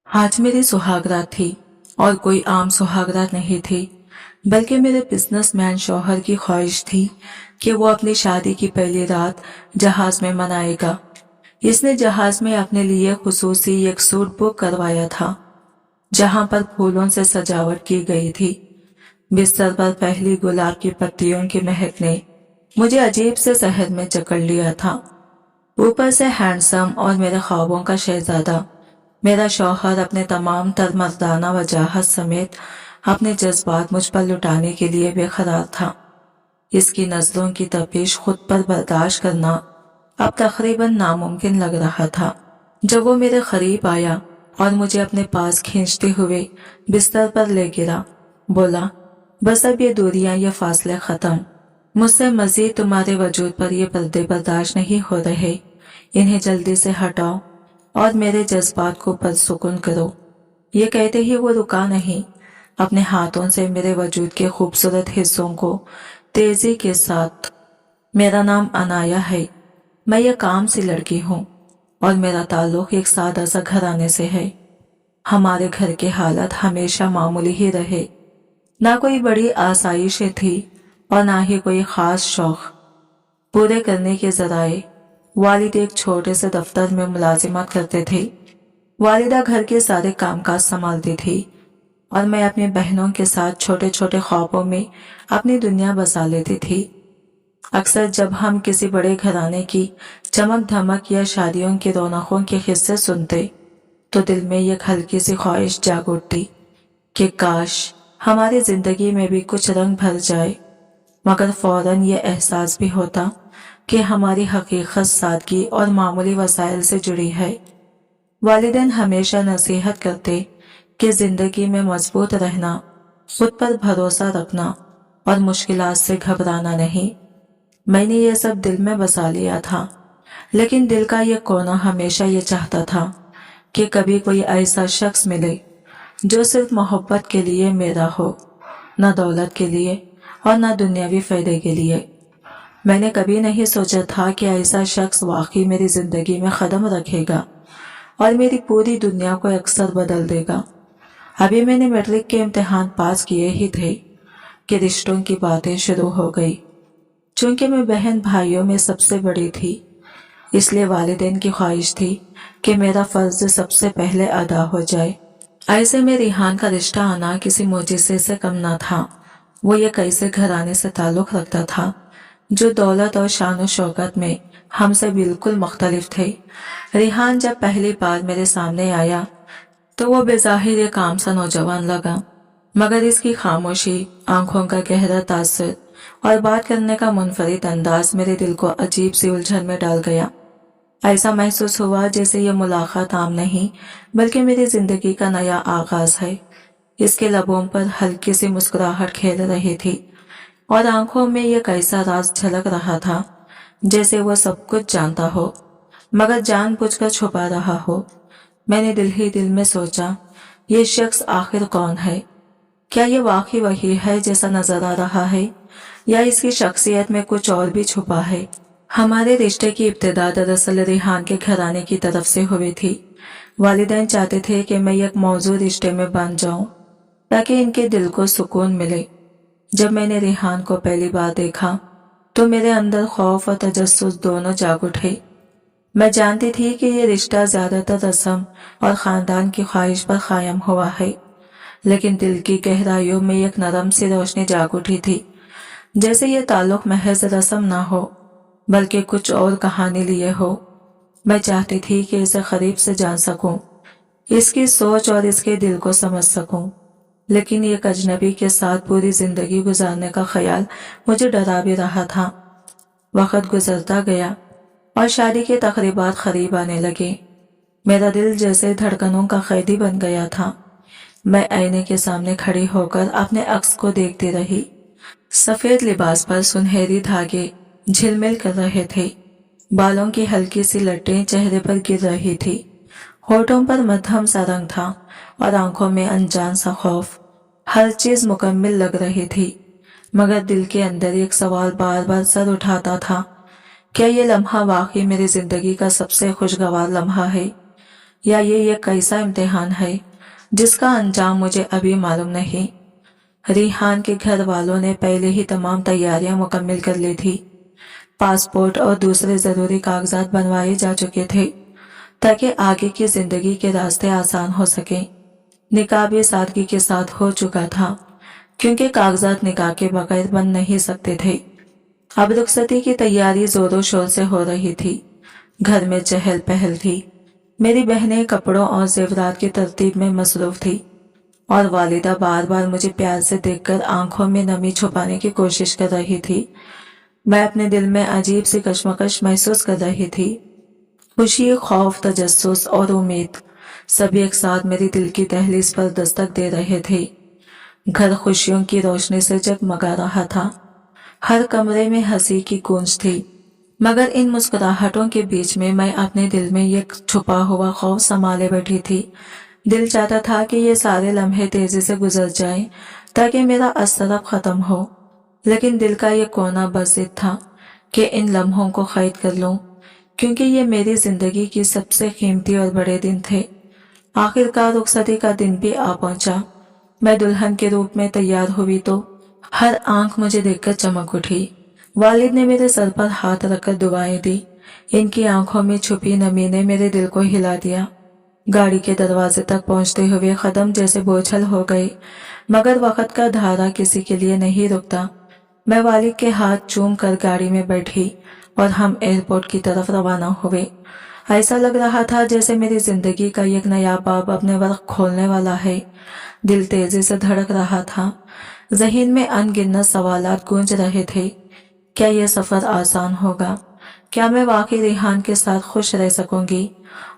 आज मेरी सुहागरात थी और कोई आम सुहागरात नहीं थी, बल्कि मेरे बिजनेसमैन शौहर की ख्वाहिश थी कि वो अपनी शादी की पहली रात जहाज में मनाएगा। इसने जहाज में अपने लिए खुसूसी एक सूट बुक करवाया था, जहां पर फूलों से सजावट की गई थी। बिस्तर पर पहली गुलाब की पत्तियों की महक ने मुझे अजीब से शहर में जकड़ लिया था। ऊपर से हैंडसम और मेरे ख्वाबों का शहजादा मेरा शौहर अपने तमाम तर मर्दाना वजाहत समेत अपने जज्बात मुझ पर लुटाने के लिए बेकरार था। इसकी नजरों की तपिश खुद पर बर्दाश्त करना अब तकरीबन नामुमकिन लग रहा था। जब वो मेरे करीब आया और मुझे अपने पास खींचते हुए बिस्तर पर ले गिरा, बोला, बस अब ये दूरियां, ये फासले खत्म। मुझसे मजीद तुम्हारे वजूद पर ये पर्दे बर्दाश्त नहीं हो रहे। इन्हें जल्दी से हटाओ और मेरे जज्बात को पुरसुकून करो। ये कहते ही वो रुका नहीं, अपने हाथों से मेरे वजूद के खूबसूरत हिस्सों को तेजी के साथ। मेरा नाम अनाया है, मैं ये काम सी लड़की हूँ और मेरा ताल्लुक एक सादा सा घराने से है। हमारे घर के हालात हमेशा मामूली ही रहे, ना कोई बड़ी आसाइशें थी और ना ही कोई खास शौक पूरे करने के जराए। वालिद एक छोटे से दफ्तर में मुलाजिमत करते थे। वालिदा घर के सारे कामकाज संभालती थी और मैं अपनी बहनों के साथ छोटे छोटे ख्वाबों में अपनी दुनिया बसा लेती थी। अक्सर जब हम किसी बड़े घराने की चमक धमक या शादियों की रौनकों के किस्से सुनते, तो दिल में एक हल्की सी ख्वाहिश जाग उठती कि काश हमारी जिंदगी में भी कुछ रंग भर जाए। मगर फौरन ये एहसास भी होता कि हमारी हकीकत सादगी और मामूली वसाइल से जुड़ी है। वालिदैन हमेशा नसीहत करते कि जिंदगी में मजबूत रहना, खुद पर भरोसा रखना और मुश्किलात से घबराना नहीं। मैंने ये सब दिल में बसा लिया था, लेकिन दिल का ये कोना हमेशा ये चाहता था कि कभी कोई ऐसा शख्स मिले जो सिर्फ मोहब्बत के लिए मेरा हो, न दौलत के लिए और न दुनियावी फायदे के लिए। मैंने कभी नहीं सोचा था कि ऐसा शख्स वाकई मेरी जिंदगी में कदम रखेगा और मेरी पूरी दुनिया को अक्सर बदल देगा। अभी मैंने मैट्रिक के इम्तिहान पास किए ही थे कि रिश्तों की बातें शुरू हो गई। चूंकि मैं बहन भाइयों में सबसे बड़ी थी, इसलिए वालिदैन की ख्वाहिश थी कि मेरा फर्ज सबसे पहले अदा हो जाए। ऐसे में रिहान का रिश्ता आना किसी मोजिज़े से कम ना था। वो ये कैसे घराने से ताल्लुक रखता था जो दौलत और शान और शौकत में हमसे बिल्कुल मुख्तलिफ थे। रिहान जब पहली बार मेरे सामने आया तो वो बेज़ाहिर एक आम सा नौजवान लगा, मगर इसकी खामोशी, आंखों का गहरा तासुर और बात करने का मुनफरिद अंदाज मेरे दिल को अजीब सी उलझन में डाल गया। ऐसा महसूस हुआ जैसे ये मुलाकात आम नहीं, बल्कि मेरी जिंदगी का नया आगाज है। इसके लबों पर हल्की सी मुस्कुराहट खेल रही थी और आंखों में ये कैसा राज झलक रहा था, जैसे वो सब कुछ जानता हो मगर जानबूझकर छुपा रहा हो। मैंने दिल ही दिल में सोचा, ये शख्स आखिर कौन है? क्या ये वाकई वही है जैसा नजर आ रहा है, या इसकी शख्सियत में कुछ और भी छुपा है? हमारे रिश्ते की इब्तिदा दरअसल रिहान के घराने की तरफ से हुई थी। वालिदैन चाहते थे कि मैं एक मौजूद रिश्ते में बन जाऊं ताकि इनके दिल को सुकून मिले। जब मैंने रिहान को पहली बार देखा तो मेरे अंदर खौफ और तजस्सुस दोनों जाग उठे। मैं जानती थी कि ये रिश्ता ज्यादातर रस्म और खानदान की ख्वाहिश पर कायम हुआ है, लेकिन दिल की गहराइयों में एक नरम सी रोशनी जाग उठी थी, जैसे ये ताल्लुक महज रस्म ना हो बल्कि कुछ और कहानी लिए हो। मैं चाहती थी कि इसे करीब से जान सकूं, इसकी सोच और इसके दिल को समझ सकूं, लेकिन एक अजनबी के साथ पूरी जिंदगी गुजारने का ख्याल मुझे डरा भी रहा था। वक्त गुजरता गया और शादी के तकरीबात करीब आने लगे। मेरा दिल जैसे धड़कनों का कैदी बन गया था। मैं आईने के सामने खड़ी होकर अपने अक्स को देखती रही। सफेद लिबास पर सुनहरी धागे झिलमिल कर रहे थे, बालों की हल्की सी लटें चेहरे पर गिर रही थी, होठों पर मध्यम सा रंग था और आंखों में अनजान सा खौफ। हर चीज मुकम्मल लग रही थी, मगर दिल के अंदर एक सवाल बार बार सर उठाता था, क्या ये लम्हा वाकई मेरी जिंदगी का सबसे खुशगवार लम्हा है? या ये एक कैसा इम्तिहान है जिसका अंजाम मुझे अभी मालूम नहीं। रिहान के घर वालों ने पहले ही तमाम तैयारियां मुकम्मल कर ली थी। पासपोर्ट और दूसरे जरूरी कागजात बनवाए जा चुके थे ताकि आगे की जिंदगी के रास्ते आसान हो सके। निकाह भी सादगी के साथ हो चुका था क्योंकि कागजात निकाह के बगैर बन नहीं सकते थे। अब रुखसती की तैयारी जोरों शोर से हो रही थी। घर में चहल पहल थी। मेरी बहनें कपड़ों और जेवरात की तरतीब में मसरूफ थी और वालिदा बार बार मुझे प्यार से देखकर आंखों में नमी छुपाने की कोशिश कर रही थी। मैं अपने दिल में अजीब सी कश्मकश महसूस कर रही थी। खुशी, खौफ, तजस्सुस और उम्मीद सभी एक साथ मेरी दिल की दहलीज पर दस्तक दे रहे थे। घर खुशियों की रोशनी से जगमगा रहा था। हर कमरे में हंसी की गूंज थी, मगर इन मुस्कुराहटों के बीच में मैं अपने दिल में एक छुपा हुआ खौफ संभाले बैठी थी। दिल चाहता था कि ये सारे लम्हे तेजी से गुजर जाएं ताकि मेरा अस्तरब खत्म हो, लेकिन दिल का ये कोना बस जिद था कि इन लम्हों को कैद कर लूं, क्योंकि ये मेरी जिंदगी की सबसे कीमती और बड़े दिन थे। आखिरकार रुखसती का दिन भी आ पहुंचा। मैं दुल्हन के रूप में तैयार हुई तो हर आंख मुझे देखकर चमक उठी। वालिद ने मेरे सर पर हाथ रखकर दुआएं दी। इनकी आंखों में छुपी नमी ने मेरे दिल को हिला दिया। गाड़ी के दरवाजे तक पहुंचते हुए कदम जैसे बोझल हो गए, मगर वक्त का धारा किसी के लिए नहीं रुकता। मैं वालिद के हाथ चूम कर गाड़ी में बैठी और हम एयरपोर्ट की तरफ रवाना हुए। ऐसा लग रहा था जैसे मेरी जिंदगी का एक नया बाब अपने वक्त खोलने वाला है। दिल तेजी से धड़क रहा था। ज़हीन में अनगिनत सवालात गूंज रहे थे। क्या यह सफर आसान होगा? क्या मैं वाकई रिहान के साथ खुश रह सकूंगी?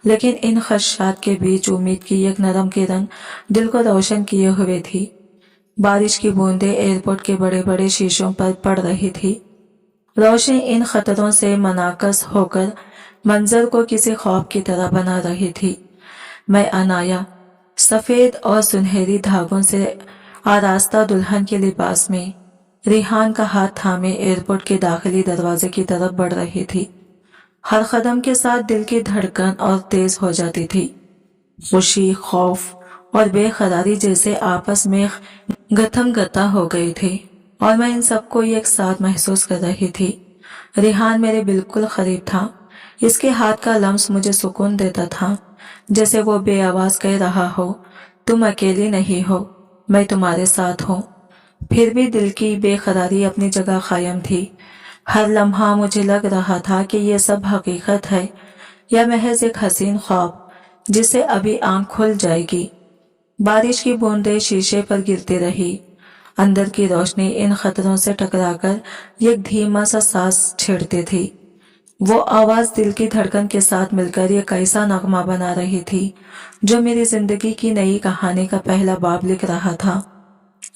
लेकिन इन खदशात के बीच उम्मीद की एक नरम किरण दिल को रोशन किए हुए थी। बारिश की बूंदें एयरपोर्ट के बड़े बड़े शीशों पर पड़ रही थी। रोशनी इन खतरों से मनाकस होकर मंजर को किसी ख्वाब की तरह बना रही थी। मैं अनाया सफेद और सुनहरी धागों से आरास्ता दुल्हन के लिबास में रिहान का हाथ थामे एयरपोर्ट के दाखिली दरवाजे की तरफ बढ़ रही थी। हर कदम के साथ दिल की धड़कन और तेज हो जाती थी। खुशी, खौफ और बेकरारी जैसे आपस में गथम गता हो गए थे और मैं इन सबको एक साथ महसूस कर रही थी। रिहान मेरे बिल्कुल करीब था। इसके हाथ का लम्स मुझे सुकून देता था, जैसे वो बेआवाज कह रहा हो, तुम अकेली नहीं हो, मैं तुम्हारे साथ हूँ। फिर भी दिल की बेकरारी अपनी जगह कायम थी। हर लम्हा मुझे लग रहा था कि ये सब हकीकत है या महज एक हसीन ख्वाब जिससे अभी आंख खुल जाएगी। बारिश की बूंदें शीशे पर गिरती रही। अंदर की रोशनी इन खतरों से टकराकर एक धीमा सा सांस छेड़ती थी। वो आवाज दिल की धड़कन के साथ मिलकर एक ऐसा नगमा बना रही थी जो मेरी जिंदगी की नई कहानी का पहला बाब लिख रहा था।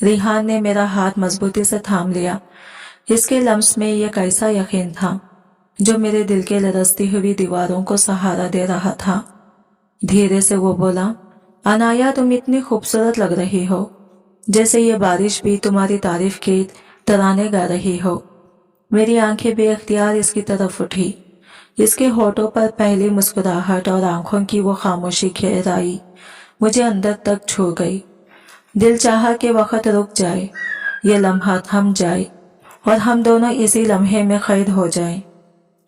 रिहान ने मेरा हाथ मजबूती से थाम लिया। इसके लम्स में एक ऐसा यकीन था जो मेरे दिल के लरसती हुई दीवारों को सहारा दे रहा था। धीरे से वो बोला, अनाया, तुम इतनी खूबसूरत लग रही हो, जैसे ये बारिश भी तुम्हारी तारीफ के तराने गा रही हो। मेरी आंखें बेअख्तियार इसकी तरफ उठी। इसके होठों पर पहली मुस्कुराहट और आंखों की वो खामोशी गहराई मुझे अंदर तक छू गई। दिल चाहा कि वक्त रुक जाए, ये लम्हा थम जाए और हम दोनों इसी लम्हे में कैद हो जाएं।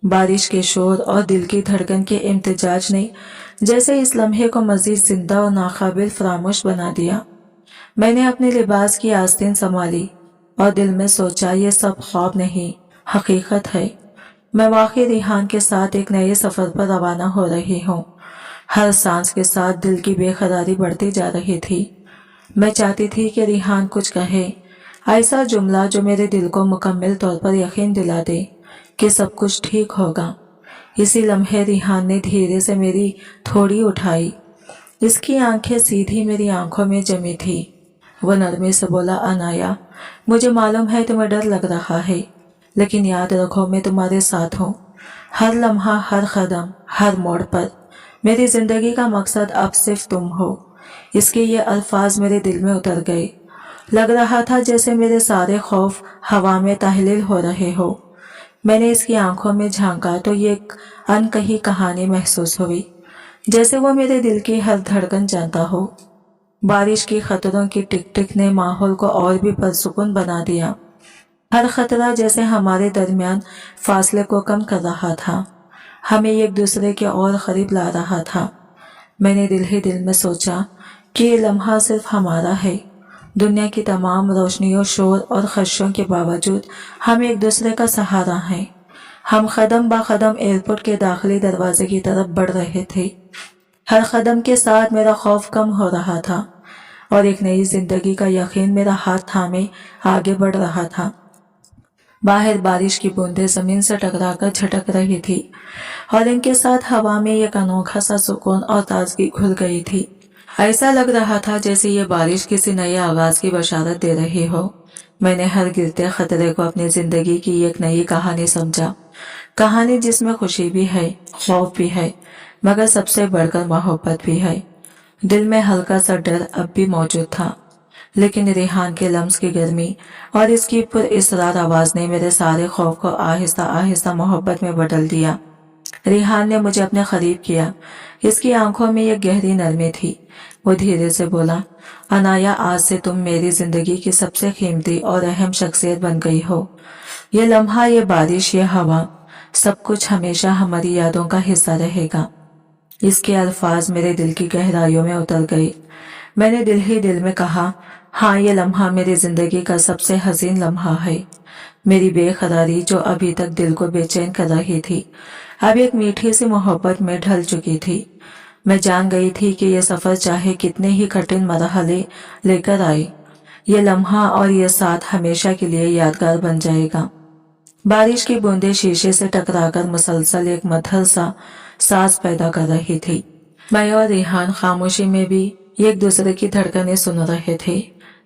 बारिश के शोर और दिल की धड़कन के इम्तिजाज ने जैसे इस लम्हे को मजीद जिंदा और नाकाबिल फरामोश बना दिया। मैंने अपने लिबास की आस्तीन संभाली और दिल में सोचा, ये सब ख्वाब नहीं, हकीकत है। मैं वाकई रिहान के साथ एक नए सफर पर रवाना हो रही हूँ। हर सांस के साथ दिल की बेकरारी बढ़ती जा रही थी। मैं चाहती थी कि रिहान कुछ कहे, ऐसा जुमला जो मेरे दिल को मुकम्मल तौर पर यकीन दिला दे कि सब कुछ ठीक होगा। इसी लम्हे रिहान ने धीरे से मेरी थोड़ी उठाई। इसकी आंखें सीधी मेरी आंखों में जमी थी। वो नरमी से बोला, अनाया, मुझे मालूम है तुम्हें डर लग रहा है, लेकिन याद रखो मैं तुम्हारे साथ हूँ। हर लम्हा, हर कदम, हर मोड़ पर मेरी जिंदगी का मकसद अब सिर्फ तुम हो। इसके ये अल्फाज मेरे दिल में उतर गए। लग रहा था जैसे मेरे सारे खौफ हवा में तहलील हो रहे हो। मैंने इसकी आंखों में झांका तो ये एक अनकही कहानी महसूस हुई। जैसे वो मेरे दिल की हर धड़कन जानता हो। बारिश की खतरों की टिक टिक ने माहौल को और भी पुरसुकून बना दिया। हर खतरा जैसे हमारे दरमियान फासले को कम कर रहा था, हमें एक दूसरे के और करीब ला रहा था। मैंने दिल ही दिल में सोचा कि ये लम्हा सिर्फ हमारा है। दुनिया की तमाम रोशनियों, शोर और खदशों के बावजूद हम एक दूसरे का सहारा हैं। हम कदम बा कदम एयरपोर्ट के दाखिली दरवाजे की तरफ बढ़ रहे थे। हर कदम के साथ मेरा खौफ कम हो रहा था और एक नई जिंदगी का यकीन मेरा हाथ थामे आगे बढ़ रहा था। बाहर बारिश की बूंदें जमीन से टकराकर झटक रही थी और इनके साथ हवा में एक अनोखा सा सुकून और ताजगी घुल गई थी। ऐसा लग रहा था जैसे ये बारिश किसी नए आगाज की बशारत दे रही हो। मैंने हर गिरते खतरे को अपनी जिंदगी की एक नई कहानी समझा, कहानी जिसमें खुशी भी है, खौफ भी है, मगर सबसे बढ़कर मोहब्बत भी है। दिल में हल्का सा डर अब भी मौजूद था, लेकिन रेहान के लम्स की गर्मी और इसकी पुरइसरार आवाज ने मेरे सारे खौफ को आहिस्ता आहिस्ता मोहब्बत में बदल दिया। रेहान ने मुझे अपने करीब किया। इसकी आंखों में एक गहरी नरमी थी। वो धीरे से बोला, अनाया, आज से तुम मेरी जिंदगी की सबसे कीमती और अहम शख्सियत बन गई हो। ये लम्हा, ये बारिश, ये हवा, सब कुछ हमेशा हमारी यादों का हिस्सा रहेगा। इसके अल्फाज मेरे दिल की गहराइयों में उतर गए। मैंने दिल ही दिल में कहा, हाँ, ये लम्हा मेरी जिंदगी का सबसे हसीन लम्हा है। मेरी बेकरारी जो अभी तक दिल को बेचैन कर रही थी, अब एक मीठी सी मोहब्बत में ढल चुकी थी। मैं जान गई थी कि ये सफर चाहे कितने ही कठिन मरहले लेकर आए, ये लम्हा और ये साथ हमेशा के लिए यादगार बन जाएगा। बारिश की बूंदें शीशे से टकराकर मुसलसल एक मधुर सा सांस पैदा कर रही थी। मैं और रेहान खामोशी में भी एक दूसरे की धड़कनें सुन रहे थे,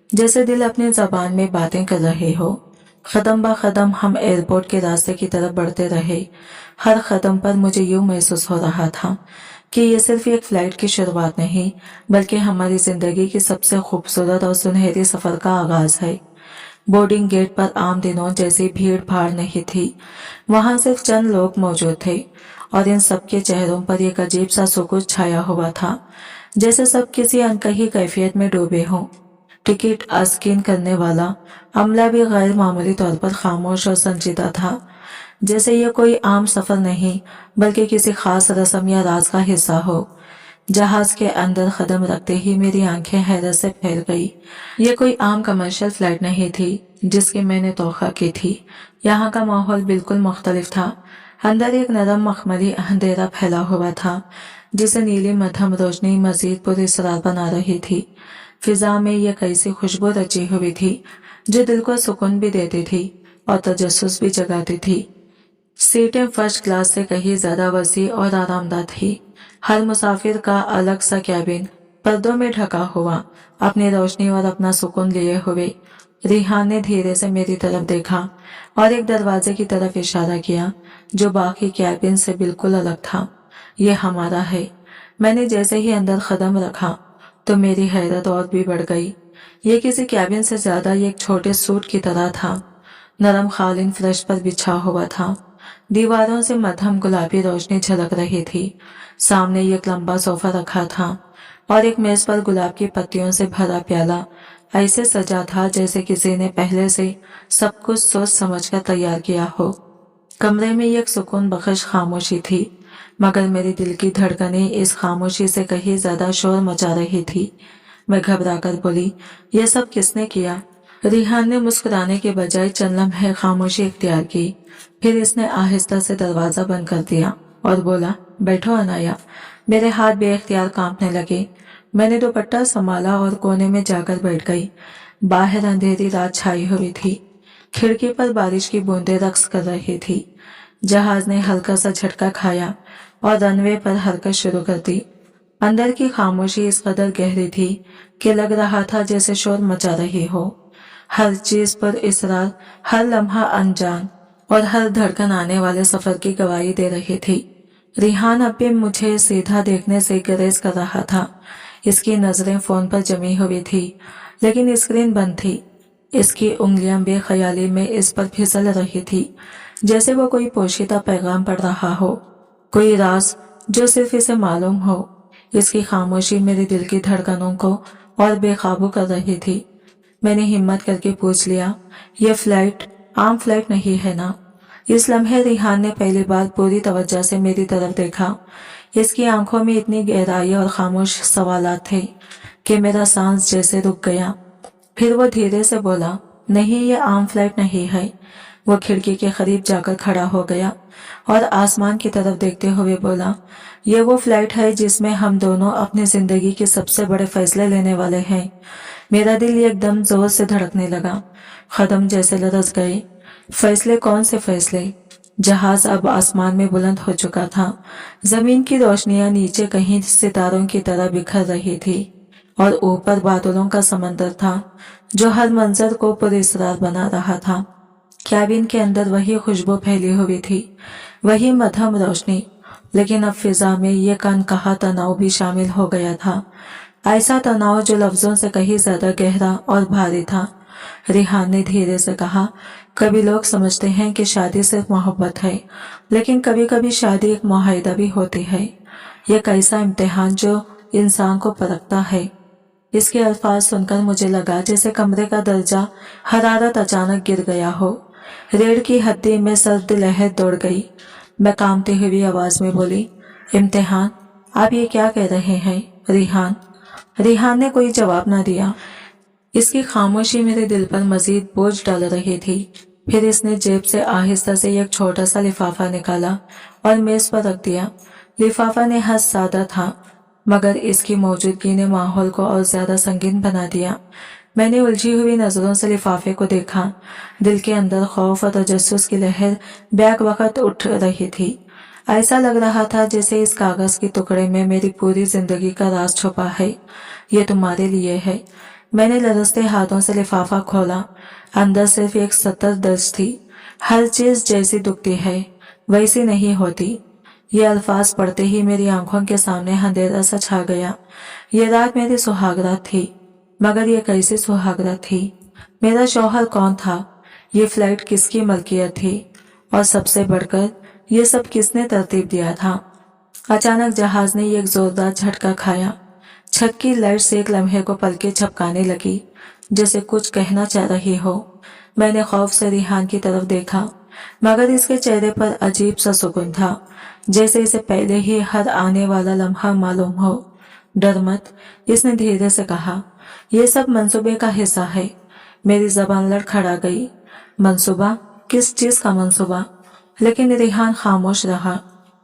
जैसे दिल अपने जबान में बातें कर रहे हो। कदम बा कदम हम एयरपोर्ट के रास्ते की तरफ बढ़ते रहे। हर कदम पर मुझे यूं महसूस हो रहा था कि ये सिर्फ एक फ्लाइट की शुरुआत नहीं, बल्कि हमारी जिंदगी की सबसे खूबसूरत और सुनहरी सफर का आगाज है। बोर्डिंग गेट पर आम दिनों जैसी भीड़ भाड़ नहीं थी। वहां सिर्फ चंद लोग मौजूद थे और इन सबके चेहरों पर एक अजीब सा सुकून छाया हुआ था, जैसे सब किसी अनकही कैफियत में डूबे हों। टिकट स्कैन करने वाला अमला भी गैर मामूली तौर पर खामोश और संजीदा था, जैसे ये कोई आम सफर नहीं बल्कि किसी खास रस्म या राज का हिस्सा हो। जहाज के अंदर कदम रखते ही मेरी आंखें हैरत से फैल गई। ये कोई आम कमर्शियल फ्लाइट नहीं थी जिसकी मैंने तौखा की थी। यहाँ का माहौल बिल्कुल मुख्तलिफ था। अंदर एक नरम मखमली अंधेरा फैला हुआ था, जिसे नीली मध्यम रोशनी मजीद पुरअसरार बना रही थी। फिजा में ये कैसी खुशबू रची हुई थी जो दिल को सुकून भी देती थी और तजस्सुस भी जगाती थी। सीटें फर्स्ट क्लास से कहीं ज्यादा वसी और आरामदाह थी। हर मुसाफिर का अलग सा कैबिन पर्दों में ढका हुआ, अपनी रोशनी और अपना सुकून लिए हुए। रेहान ने धीरे से मेरी तरफ देखा और एक दरवाजे की तरफ इशारा किया जो बाकी कैबिन से बिल्कुल अलग था। ये हमारा है। मैंने जैसे ही अंदर कदम रखा तो मेरी हैरत और भी बढ़ गई। ये किसी कैबिन से ज्यादा एक छोटे सूट की तरह था। नरम कालीन फर्श पर बिछा हुआ था। दीवारों से मध्यम गुलाबी रोशनी झलक रही थी। सामने एक लंबा सोफा रखा था और एक मेज पर गुलाब की पत्तियों से भरा प्याला ऐसे सजा था जैसे किसी ने पहले से सब कुछ सोच समझकर तैयार किया हो। कमरे में एक सुकून बख्श खामोशी थी, मगर मेरी दिल की धड़कनें इस खामोशी से कहीं ज्यादा शोर मचा रही थी। मैं घबराकर बोली, यह सब किसने किया? रेहान ने मुस्कुराने के बजाय चंद लम्हे खामोशी इख्तियार की। फिर इसने आहिस्ता से दरवाजा बंद कर दिया और बोला, बैठो अनाया। मेरे हाथ बेइख्तियार कांपने लगे। मैंने दुपट्टा संभाला और कोने में जाकर बैठ गई। बाहर अंधेरी रात छाई हुई थी। खिड़की पर बारिश की बूंदें रक्स कर रही थी। जहाज ने हल्का सा झटका खाया और रनवे पर हरकत शुरू कर दी। अंदर की खामोशी इस कदर गहरी थी कि लग रहा था जैसे शोर मचा रही हो। हर चीज पर इसरार, हर लम्हा अनजान और हर धड़कन आने वाले सफर की गवाही दे रही थी। रेहान अब भी मुझे सीधा देखने से गुरेज कर रहा था। इसकी नजरें फोन पर जमी हुई थी, लेकिन स्क्रीन बंद थी। इसकी उंगलियां बेख्याली में इस पर फिसल रही थी, जैसे वो कोई पोशीदा पैगाम पढ़ रहा हो, कोई राज जो सिर्फ इसे मालूम हो। इसकी खामोशी मेरे दिल की धड़कनों को और बेकाबू कर रही थी। मैंने हिम्मत करके पूछ लिया, यह फ्लाइट आम फ्लाइट नहीं है ना? इस लम्हे रिहान ने पहली बार पूरी तवज्जो से मेरी तरफ देखा। इसकी आंखों में इतनी गहराई और खामोश सवालात थे कि मेरा सांस जैसे रुक गया। फिर वो धीरे से बोला, नहीं, ये आम फ्लाइट नहीं है। वो खिड़की के करीब जाकर खड़ा हो गया और आसमान की तरफ देखते हुए बोला, ये वो फ्लाइट है जिसमें हम दोनों अपनी जिंदगी के सबसे बड़े फैसले लेने वाले हैं। मेरा दिल एकदम जोर से धड़कने लगा, कदम जैसे लरज गए। फैसले? कौन से फैसले? जहाज अब आसमान में बुलंद हो चुका था। जमीन की रोशनियां नीचे कहीं सितारों की तरह बिखर रही थी और ऊपर बादलों का समंदर था जो हर मंजर को पुरअसरार बना रहा था। कैबिन के अंदर वही खुशबू फैली हुई थी, वही मध्यम रोशनी, लेकिन अब फिजा में ये कनकहा तनाव भी शामिल हो गया था। ऐसा तनाव जो लफ्जों से कहीं ज्यादा गहरा और भारी था। रिहान ने धीरे से कहा, कभी लोग समझते हैं कि शादी सिर्फ मोहब्बत है, लेकिन कभी कभी शादी एक मुआहदा भी होती है। यह कैसा इम्तिहान जो इंसान को परखता है। इसके अल्फाज सुनकर मुझे लगा जैसे कमरे का दर्जा हरारत अचानक गिर गया हो। रीढ़ की हड्डी में सर्द लहर दौड़ गई। मैं कांपती हुई आवाज में बोली, इम्तिहान? आप ये क्या कह रहे हैं रिहान? रिहान ने कोई जवाब न दिया। इसकी खामोशी मेरे दिल पर मजीद बोझ डाल रही थी। फिर इसने जेब से आहिस्ता से एक छोटा सा लिफाफा निकाला और मेज पर रख दिया। लिफाफा नहायत सादा था, मगर इसकी मौजूदगी ने माहौल को और ज्यादा संगीन बना दिया। मैंने उलझी हुई नजरों से लिफाफे को देखा। दिल के अंदर खौफ और तजस्सुस की लहर बैक वक्त उठ रही थी। ऐसा लग रहा था जैसे इस कागज के टुकड़े में मेरी पूरी जिंदगी का राज छुपा है। ये तुम्हारे लिए है। मैंने लरजते हाथों से लिफाफा खोला। अंदर सिर्फ एक सतर दर्ज थी। हर चीज जैसी दुखती है वैसी नहीं होती। ये अल्फाज पढ़ते ही मेरी आंखों के सामने अंधेरा सा छा गया। ये रात मेरी सुहागरात थी, मगर ये कैसी सुहागरात थी? मेरा शौहर कौन था? ये फ्लाइट किसकी मलकियत थी? और सबसे बढ़कर ये सब किसने तरतीब दिया था? अचानक जहाज ने एक जोरदार झटका खाया। छत की लाइट्स एक लम्हे को पलके झपकाने लगी, जैसे कुछ कहना चाह रही हो। मैंने खौफ से रिहान की तरफ देखा, मगर इसके चेहरे पर अजीब सा सुकून था, जैसे इसे पहले ही हर आने वाला लम्हा मालूम हो। डर मत, इसने धीरे से कहा, यह सब मंसूबे का हिस्सा है। मेरी जबान लड़खड़ा गई। मंसूबा? किस चीज का मंसूबा? लेकिन रिहान खामोश रहा।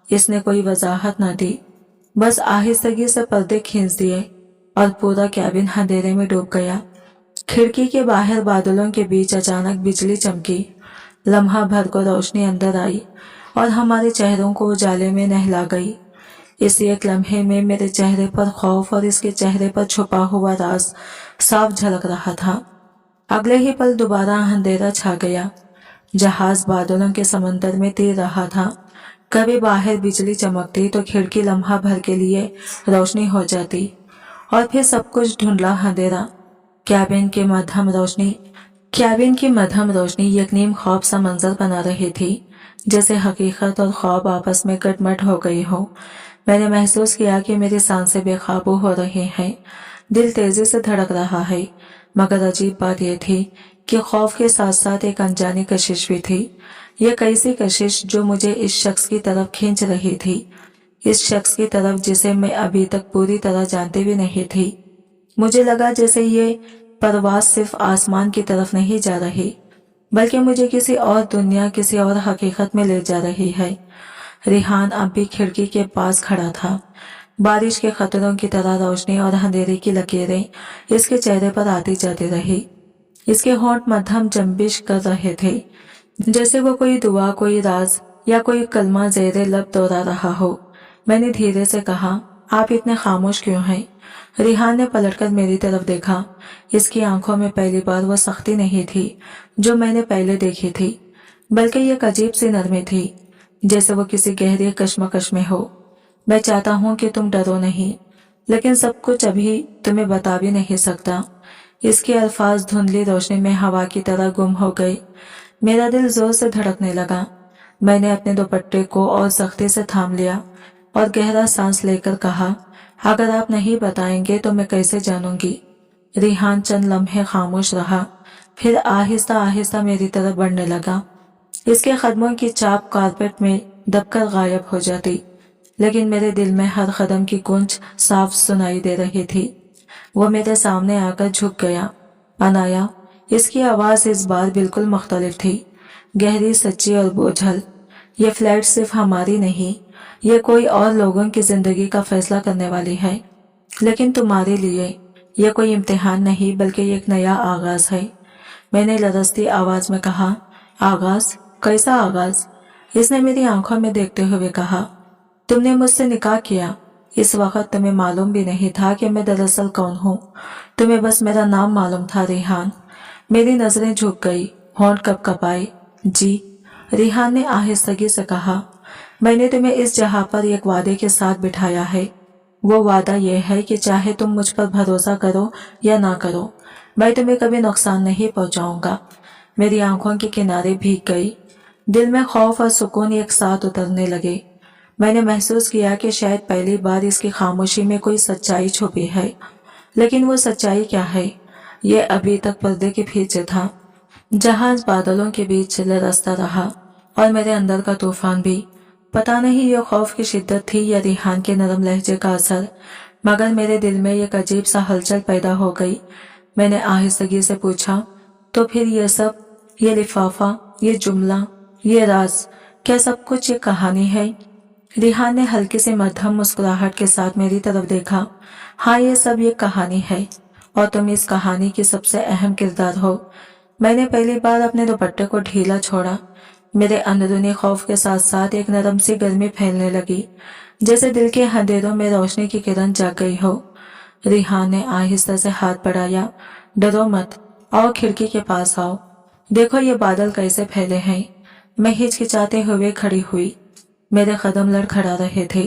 इसने कोई वजाहत न दी, बस आहिस्तगी से पर्दे खींच दिए और पूरा कैबिन अंधेरे में डूब गया। खिड़की के बाहर बादलों के बीच अचानक बिजली चमकी। लम्हा भर को रोशनी अंदर आई और हमारे चेहरों को उजाले में नहला गई। इस एक लम्हे में मेरे चेहरे पर खौफ और इसके चेहरे पर छुपा हुआ राज साफ झलक रहा था। अगले ही पल दोबारा अंधेरा छा गया। जहाज बादलों के समंदर में तैर रहा था। कभी बाहर बिजली चमकती तो खिड़की लम्हा भर के लिए रोशनी हो जाती और फिर सब कुछ धुंधला अंधेरा। कैबिन की मध्यम रोशनी एक नीम खौफ सा मंजर बना रही थी, जैसे हकीकत और ख्वाब आपस में गटमट हो गई हो। मैंने महसूस किया कि मेरी सांसें बेकाबू हो रही हैं, दिल तेजी से धड़क रहा है। मगर अजीब बात यह थी कि खौफ के साथ साथ एक अनजानी कशिश भी थी। यह कैसी कशिश जो मुझे इस शख्स की तरफ खींच रही थी, इस शख्स की तरफ जिसे मैं अभी तक पूरी तरह जानती भी नहीं थी। मुझे लगा जैसे ये परवाज सिर्फ आसमान की तरफ नहीं जा रही, बल्कि मुझे किसी और दुनिया, किसी और हकीकत में ले जा रही है। रिहान अब भी खिड़की के पास खड़ा था। बारिश के खतरों की तरह रोशनी और अंधेरे की लकीरें इसके चेहरे पर आती जाती रही। इसके होंठ मध्यम जंबिश कर रहे थे, जैसे वो कोई दुआ, कोई राज या कोई कलमा ज़ेरे लब दोहरा रहा हो। मैंने धीरे से कहा, आप इतने खामोश क्यों हैं? रिहान ने पलटकर मेरी तरफ देखा। इसकी आंखों में पहली बार वो सख्ती नहीं थी जो मैंने पहले देखी थी, बल्कि एक अजीब सी नरमी थी, जैसे वो किसी गहरी कश्मकश में हो। मैं चाहता हूँ कि तुम डरो नहीं, लेकिन सब कुछ अभी तुम्हें बता भी नहीं सकता। इसके अल्फाज धुंधली रोशनी में हवा की तरह गुम हो गए। मेरा दिल जोर से धड़कने लगा। मैंने अपने दुपट्टे को और सख्ती से थाम लिया और गहरा सांस लेकर कहा, अगर आप नहीं बताएंगे तो मैं कैसे जानूंगी। रिहान चंद लम्हे खामोश रहा, फिर आहिस्ता आहिस्ता मेरी तरफ बढ़ने लगा। इसके कदमों की चाप कारपेट में दबकर गायब हो जाती, लेकिन मेरे दिल में हर कदम की गूंज साफ सुनाई दे रही थी। वो मेरे सामने आकर झुक गया। अनाया, इसकी आवाज इस बार बिल्कुल मुख्तलिफ थी, गहरी, सच्ची और बोझल। ये फ्लैट सिर्फ हमारी नहीं, ये कोई और लोगों की जिंदगी का फैसला करने वाली है, लेकिन तुम्हारे लिए ये कोई इम्तिहान नहीं बल्कि एक नया आगाज है। मैंने लरजती आवाज में कहा, आगाज? कैसा आगाज? इसने मेरी आंखों में देखते हुए कहा, तुमने मुझसे निकाह किया। इस वक्त तुम्हें मालूम भी नहीं था कि मैं दरअसल कौन हूँ। तुम्हें बस मेरा नाम मालूम था, रिहान। मेरी नजरें झुक गई, होंठ कपकपाए। जी, रिहान ने आहिस्तगी से कहा, मैंने तुम्हें इस जगह पर एक वादे के साथ बिठाया है। वो वादा यह है कि चाहे तुम मुझ पर भरोसा करो या ना करो, मैं तुम्हें कभी नुकसान नहीं पहुंचाऊंगा। मेरी आंखों के किनारे भीग गई। दिल में खौफ और सुकून एक साथ उतरने लगे। मैंने महसूस किया कि शायद पहली बार इसकी खामोशी में कोई सच्चाई छुपी है, लेकिन वो सच्चाई क्या है, ये अभी तक पर्दे के पीछे था। जहाज बादलों के बीच लरसता रहा और मेरे अंदर का तूफान भी। पता नहीं ये खौफ की शिद्दत थी या रिहान के नरम लहजे का असर, मगर मेरे दिल में एक अजीब सा हलचल पैदा हो गई। मैंने आहिस्तगी से पूछा, तो फिर ये सब, ये लिफाफा, ये जुमला, ये राज, क्या सब कुछ एक कहानी है? रिहान ने हल्की से मध्यम मुस्कुराहट के साथ मेरी तरफ देखा। हाँ, ये सब एक कहानी है और तुम इस कहानी की सबसे अहम किरदार हो। मैंने पहली बार अपने दुपट्टे को ढीला छोड़ा। मेरे अंदरूनी खौफ के साथ साथ एक नरम सी गर्मी फैलने लगी, जैसे दिल के अंधेरों में रोशनी की किरण जाग गई हो। रिहान ने आहिस्ता से हाथ बढ़ाया। डरो मत, आओ खिड़की के पास आओ, देखो ये बादल कैसे फैले हैं। मैं हिचकिचाते हुए खड़ी हुई। मेरे कदम लड़खड़ा रहे थे,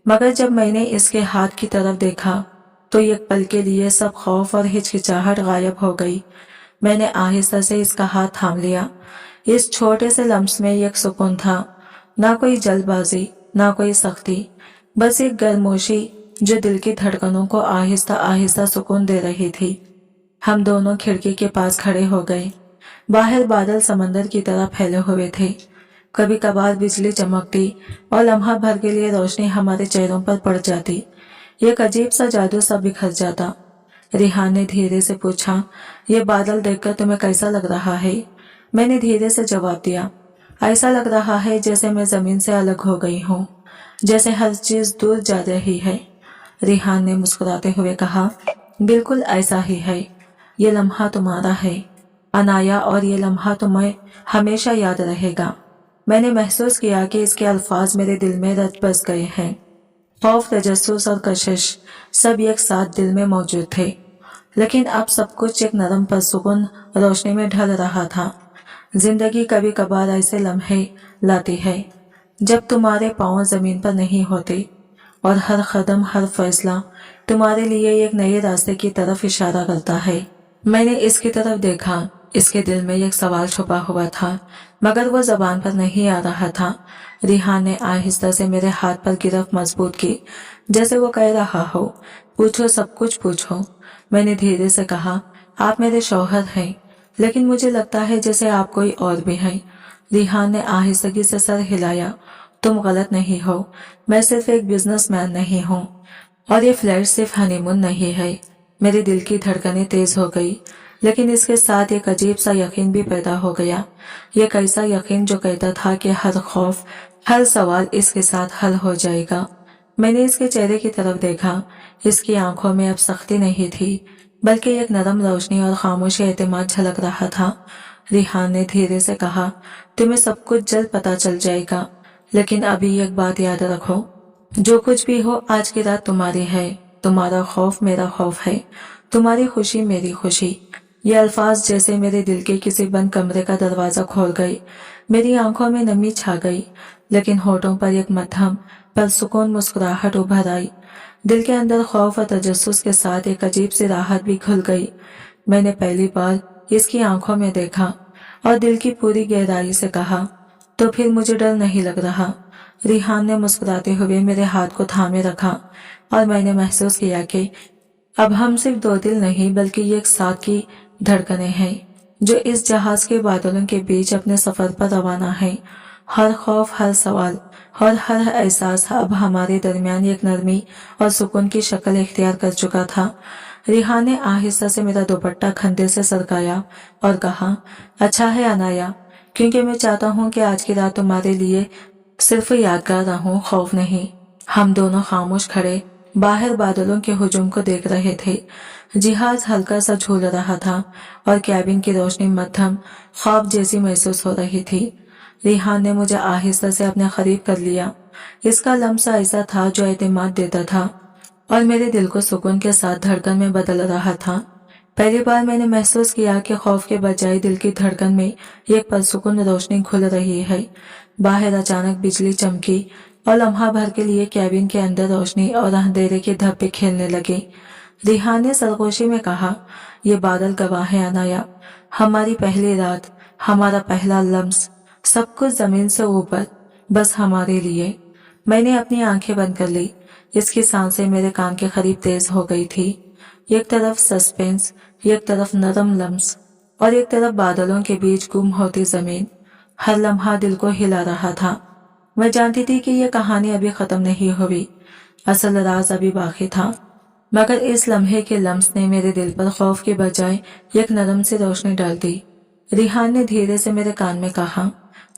मगर जब मैंने इसके हाथ की तरफ देखा तो एक पल के लिए सब खौफ और हिचकिचाहट गायब हो गई। मैंने आहिस्ता से इसका हाथ थाम लिया। इस छोटे से लम्स में एक सुकून था, ना कोई जल्दबाजी, ना कोई सख्ती, बस एक गर्मोशी जो दिल की धड़कनों को आहिस्ता आहिस्ता सुकून दे रही थी। हम दोनों खिड़की के पास खड़े हो गए। बाहर बादल समंदर की तरह फैले हुए थे। कभी कभार बिजली चमकती और लम्हा भर के लिए रोशनी हमारे चेहरों पर पड़ जाती। एक अजीब सा जादू सा बिखर जाता। रिहान ने धीरे से पूछा, ये बादल देखकर तुम्हें कैसा लग रहा है? मैंने धीरे से जवाब दिया, ऐसा लग रहा है जैसे मैं जमीन से अलग हो गई हूँ, जैसे हर चीज दूर जा रही है। रिहान ने मुस्कुराते हुए कहा, बिल्कुल ऐसा ही है। ये लम्हा तुम्हारा है अनाया, और ये लम्हा तुम्हें हमेशा याद रहेगा। मैंने महसूस किया कि इसके अल्फाज मेरे दिल में रच बस गए हैं। खौफ, तजस्सुस और कशिश सब एक साथ दिल में मौजूद थे, लेकिन अब सब कुछ एक नरम परसुकून रोशनी में ढल रहा था। जिंदगी कभी कभार ऐसे लम्हे लाती है जब तुम्हारे पांव जमीन पर नहीं होते और हर कदम, हर फैसला तुम्हारे लिए एक नए रास्ते की तरफ इशारा करता है। मैंने इसकी तरफ देखा। इसके दिल में एक सवाल छुपा हुआ था, मगर वो जबान पर नहीं आ रहा था। रिहान ने आहिस्ता से मेरे हाथ पर गिरफ्त मजबूत की, जैसे वो कह रहा हो, पूछो, सब कुछ पूछो। मैंने धीरे से कहा, आप मेरे शौहर हैं, लेकिन मुझे लगता है जैसे आप कोई और भी हैं। रिहान ने आहिस्तगी से सर हिलाया। तुम गलत नहीं हो, मैं सिर्फ एक बिजनेसमैन नहीं हूँ, और ये फ्लैट सिर्फ हनीमून नहीं है। मेरे दिल की धड़कनें तेज हो गई, लेकिन इसके साथ एक अजीब सा यकीन भी पैदा हो गया। एक ऐसा यकीन जो कहता था कि हर खौफ, हर सवाल इसके साथ हल हो जाएगा। मैंने इसके चेहरे की तरफ देखा। इसकी आंखों में अब सख्ती नहीं थी, बल्कि एक नरम रोशनी और खामोश एतमाद झलक रहा था। रिहान ने धीरे से कहा, तुम्हें सब कुछ जल्द पता चल जाएगा, लेकिन अभी एक बात याद रखो, जो कुछ भी हो आज की रात तुम्हारी है। तुम्हारा खौफ मेरा खौफ है, तुम्हारी खुशी मेरी खुशी। ये अल्फाज जैसे मेरे दिल के किसी बंद कमरे का दरवाजा खोल गए। मेरी आंखों में नमी छा गई, लेकिन होठों पर एक मध्यम पर सुकून मुस्कुराहट उभर आई। दिल के अंदर खौफ और तजस्सुस के साथ एक अजीब सी राहत भी घुल गई। मैंने पहली बार इसकी आंखों में देखा और दिल की पूरी गहराई से कहा, तो फिर मुझे डर नहीं लग रहा। रिहान ने मुस्कुराते हुए मेरे हाथ को थामे रखा और मैंने महसूस किया कि अब हम सिर्फ दो दिल नहीं बल्कि ये एक साथ की धड़कनें हैं जो इस जहाज के बादलों के बीच अपने सफर पर रवाना है। हर खौफ, हर सवाल और हर एहसास अब हमारे दरमियान एक नरमी और सुकून की शक्ल इख्तियार कर चुका था। रिहान ने आहिस्ता से मेरा दुपट्टा कंधे से सरकाया और कहा, अच्छा है अनाया, क्योंकि मैं चाहता हूँ कि आज की रात तुम्हारे लिए सिर्फ यादगार रहूं, खौफ नहीं। हम दोनों खामोश खड़े बाहर बादलों के हुजूम को देख रहे थे। जहाज हल्का सा झूल रहा था और कैबिन की रोशनी मध्यम ख्वाब जैसी महसूस हो रही थी। रिहान ने मुझे आहिस्ता से अपने करीब कर लिया। इसका लम्सा ऐसा था जो एतमाद देता था और मेरे दिल को सुकून के साथ धड़कन में बदल रहा था। पहली बार मैंने महसूस किया कि खौफ के बजाय दिल की धड़कन में एक परसुकून रोशनी खुल रही है। बाहर अचानक बिजली चमकी और लम्हा भर के लिए कैबिन के अंदर रोशनी और अंधेरे के धब्बे खेलने लगे। रिहान ने सरगोशी में कहा, ये बादल गवाह है अनाया, हमारी पहली रात, हमारा पहला लम्स, सब कुछ जमीन से ऊपर, बस हमारे लिए। मैंने अपनी आंखें बंद कर ली। इसकी सांसें मेरे कान के करीब तेज हो गई थी। एक तरफ सस्पेंस, एक तरफ नरम लम्स और एक तरफ बादलों के बीच गुम होती जमीन। हर लम्हा दिल को हिला रहा था। मैं जानती थी कि यह कहानी अभी खत्म नहीं हुई, असल राज अभी बाकी था। मगर इस लम्हे के लम्स ने मेरे दिल पर खौफ के बजाय एक नरम सी रोशनी डाल दी। रिहान ने धीरे से मेरे कान में कहा,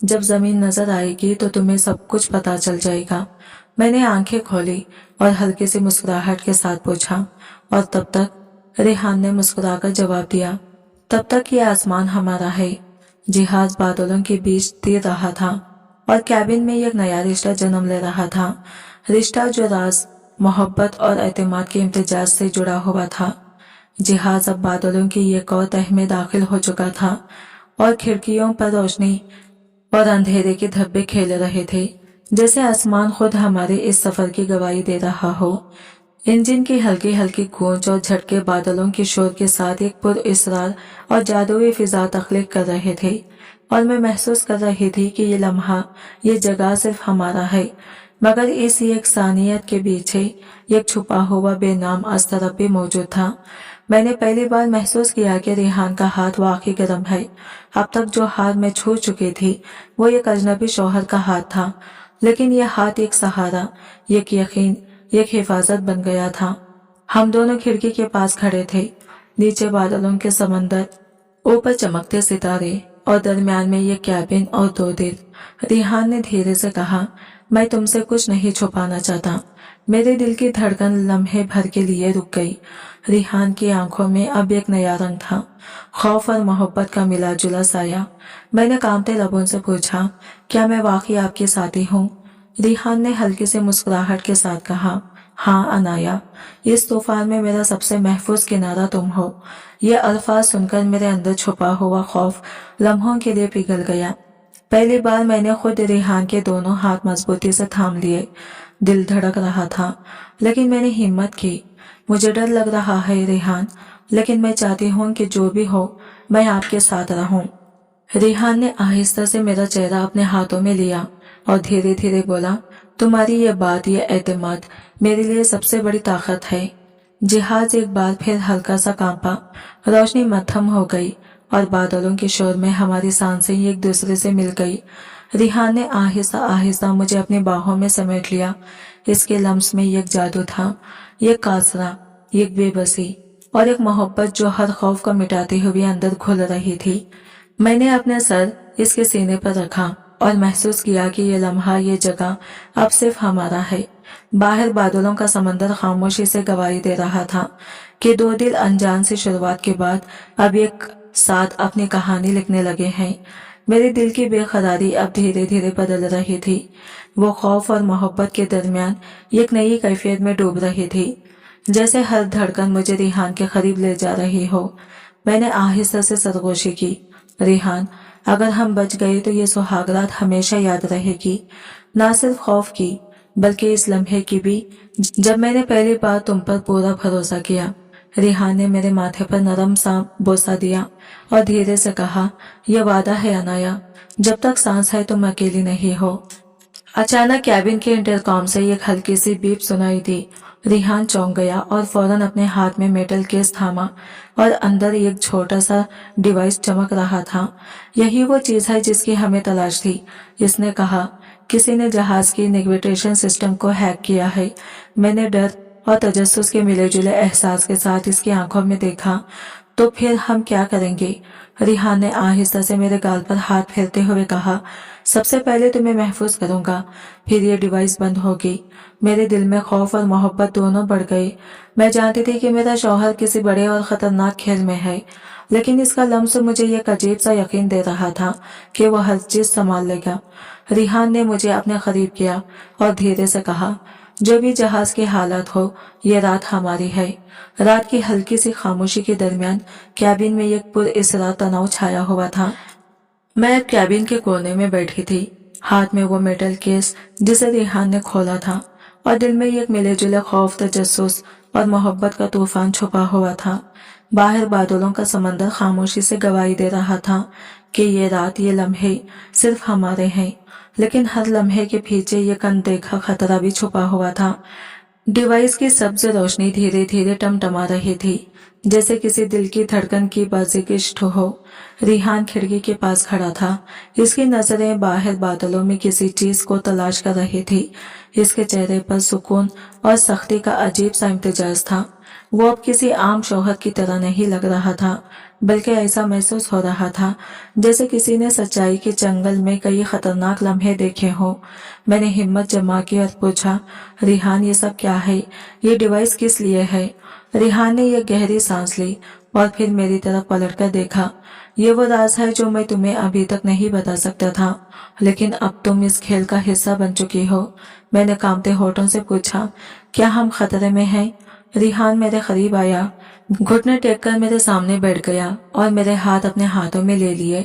जब जमीन नजर आएगी तो तुम्हें सब कुछ पता चल जाएगा। मैंने आंखें खोली और हल्की सी मुस्कुराहट के साथ पूछा, और तब तक? रिहान ने मुस्कुराकर जवाब दिया, तब तक ये आसमान हमारा है। जहाज बादलों के बीच तीर रहा था और कैबिन में एक नया रिश्ता जन्म ले रहा था। रिश्ता जो राज, मोहब्बत और एतमाद के इम्तिजाज से जुड़ा हुआ था। जहाज अब बादलों की एक और तह में दाखिल हो चुका था और खिड़कियों पर रोशनी और अंधेरे के धब्बे खेल रहे थे, जैसे आसमान खुद हमारे इस सफर की गवाही दे रहा हो। इंजन की हल्की हल्की गूंज और झटके बादलों के शोर के साथ एक पुरअसरार और जादुई फिजा तख्लीक कर रहे थे, और मैं महसूस कर रही थी कि ये लम्हा, ये जगह सिर्फ हमारा है, मगर इस यकसानियत के पीछे एक छुपा हुआ बेनाम असरब भी मौजूद था। मैंने पहली बार महसूस किया कि रिहान का हाथ वाकई गर्म है। अब तक जो हाथ मैं छू चुकी थी वो एक अजनबी शौहर का हाथ था, लेकिन यह हाथ एक सहारा, एक यकीन, एक हिफाजत बन गया था। हम दोनों खिड़की के पास खड़े थे, नीचे बादलों के समंदर, ऊपर चमकते सितारे और दरमियान में ये कैबिन और दो दिल। रिहान ने धीरे से कहा, मैं तुमसे कुछ नहीं छुपाना चाहता। मेरे दिल की धड़कन लम्हे भर के लिए रुक गई। रिहान की आंखों में अब एक नया रंग था, खौफ और मोहब्बत का मिला जुला साया। मैंने कांपते लबों से पूछा, क्या मैं वाकई आपके साथी हूँ? रिहान ने हल्की से मुस्कुराहट के साथ कहा, हाँ अनाया, इस तूफान में मेरा सबसे महफूज किनारा तुम हो। ये अल्फाज सुनकर मेरे अंदर छुपा हुआ खौफ लम्हों के लिए पिघल गया। पहली बार मैंने खुद रिहान के दोनों हाथ मजबूती से थाम लिए। दिल धड़क रहा था, लेकिन मैंने हिम्मत की। मुझे डर लग रहा है रिहान, लेकिन मैं चाहती हूँ कि जो भी हो मैं आपके साथ रहूं। रिहान ने आहिस्ता से मेरा चेहरा अपने हाथों में लिया और धीरे धीरे बोला, तुम्हारी ये बात, ये एतमाद मेरे लिए सबसे बड़ी ताकत है। जहाज एक बार फिर हल्का सा कांपा, रोशनी मध्यम हो गई और बादलों के शोर में हमारी सांसें एक दूसरे से मिल गई। रिहान ने आहिस्ता आहिस्ता मुझे अपनी बाहों में समेट लिया। इसके लम्स में एक जादू था, एक कासरा, एक बेबसी और एक मोहब्बत जो हर खौफ को मिटाते हुए अंदर घुल रही थी। मैंने अपना सर इसके सीने पर रखा और महसूस किया कि ये लम्हा, ये जगह अब सिर्फ हमारा है। बाहर बादलों का समंदर खामोशी से गवाही दे रहा था कि दो दिल अनजान सी शुरुआत के बाद अब एक साथ अपनी कहानी लिखने लगे हैं। मेरे दिल की बेकरारी अब धीरे धीरे बदल रही थी। वो खौफ और मोहब्बत के दरमियान एक नई कैफियत में डूब रही थी, जैसे हर धड़कन मुझे रिहान के करीब ले जा रही हो। मैंने आहिस्ता से सरगोशी की, रिहान, अगर हम बच गए तो ये सुहागरात हमेशा याद रहेगी, ना सिर्फ खौफ की बल्कि इस लम्हे की भी, जब मैंने पहली बार तुम पर पूरा भरोसा किया। रिहान ने मेरे माथे पर नरम सा बोसा दिया और धीरे से कहा, यह वादा है अनाया, जब तक सांस है तुम अकेली नहीं हो। अचानक कैबिन के इंटरकॉम से एक हल्की सी बीप सुनाई दी। रिहान चौंक गया और फौरन अपने हाथ में मेटल केस थामा और अंदर एक छोटा सा डिवाइस चमक रहा था। यही वो चीज है जिसकी हमें तलाश थी, इसने कहा। किसी ने जहाज की नेविगेशन सिस्टम को हैक किया है। मैंने डर और तजस्सुस के मिले जुले एहसास के साथ इसकी आंखों में देखा। तो फिर हम क्या करेंगे? रिहान ने आहिस्ता से मेरे गाल पर हाथ फेरते हुए कहा। सबसे पहले तुम्हें महफूज करूंगा, फिर ये डिवाइस बंद होगी। मेरे दिल में खौफ और मोहब्बत दोनों बढ़ गए। मैं जानती थी कि मेरा शौहर किसी बड़े और खतरनाक खेल में है, लेकिन इसका लम्स मुझे एक अजीब सा यकीन दे रहा था कि वो हर चीज संभाल लेगा। रिहान ने मुझे अपने करीब किया और धीरे से कहा, जो भी जहाज की हालत हो, ये रात हमारी है। रात की हल्की सी खामोशी के दरमियान कैबिन में एक पुरअसरार तनाव छाया हुआ था। मैं कैबिन के कोने में बैठी थी, हाथ में वो मेटल केस जिसे रिहान ने खोला था, और दिल में एक मिले जुले खौफ, तजस्सुस और मोहब्बत का तूफान छुपा हुआ था। बाहर बादलों का समंदर खामोशी से गवाही दे रहा था कि ये रात, ये लम्हे सिर्फ हमारे हैं, लेकिन हर लम्हे के पीछे एक अनदेखा खतरा भी छुपा हुआ था। डिवाइस की सब्ज रोशनी धीरे धीरे टमटमा रही थी, जैसे किसी दिल की धड़कन की बाजिश हो। रिहान खिड़की के पास खड़ा था, इसकी नजरें बाहर बादलों में किसी चीज को तलाश कर रही थी। इसके चेहरे पर सुकून और सख्ती का अजीब सा इम्तिजाज था। वो अब किसी आम शौहर की तरह नहीं लग रहा था, बल्कि ऐसा महसूस हो रहा था जैसे किसी ने सच्चाई के जंगल में कई खतरनाक लम्हे देखे हों। मैंने हिम्मत जमा की और पूछा, रिहान, ये सब क्या है? ये डिवाइस किस लिए है? रिहान ने यह गहरी सांस ली और फिर मेरी तरफ पलटकर देखा। ये वो राज है जो मैं तुम्हें अभी तक नहीं बता सकता था, लेकिन अब तुम इस खेल का हिस्सा बन चुकी हो। मैंने कांपते होठों से पूछा, क्या हम खतरे में हैं? रिहान मेरे करीब आया, घुटने टेक कर मेरे सामने बैठ गया और मेरे हाथ अपने हाथों में ले लिए।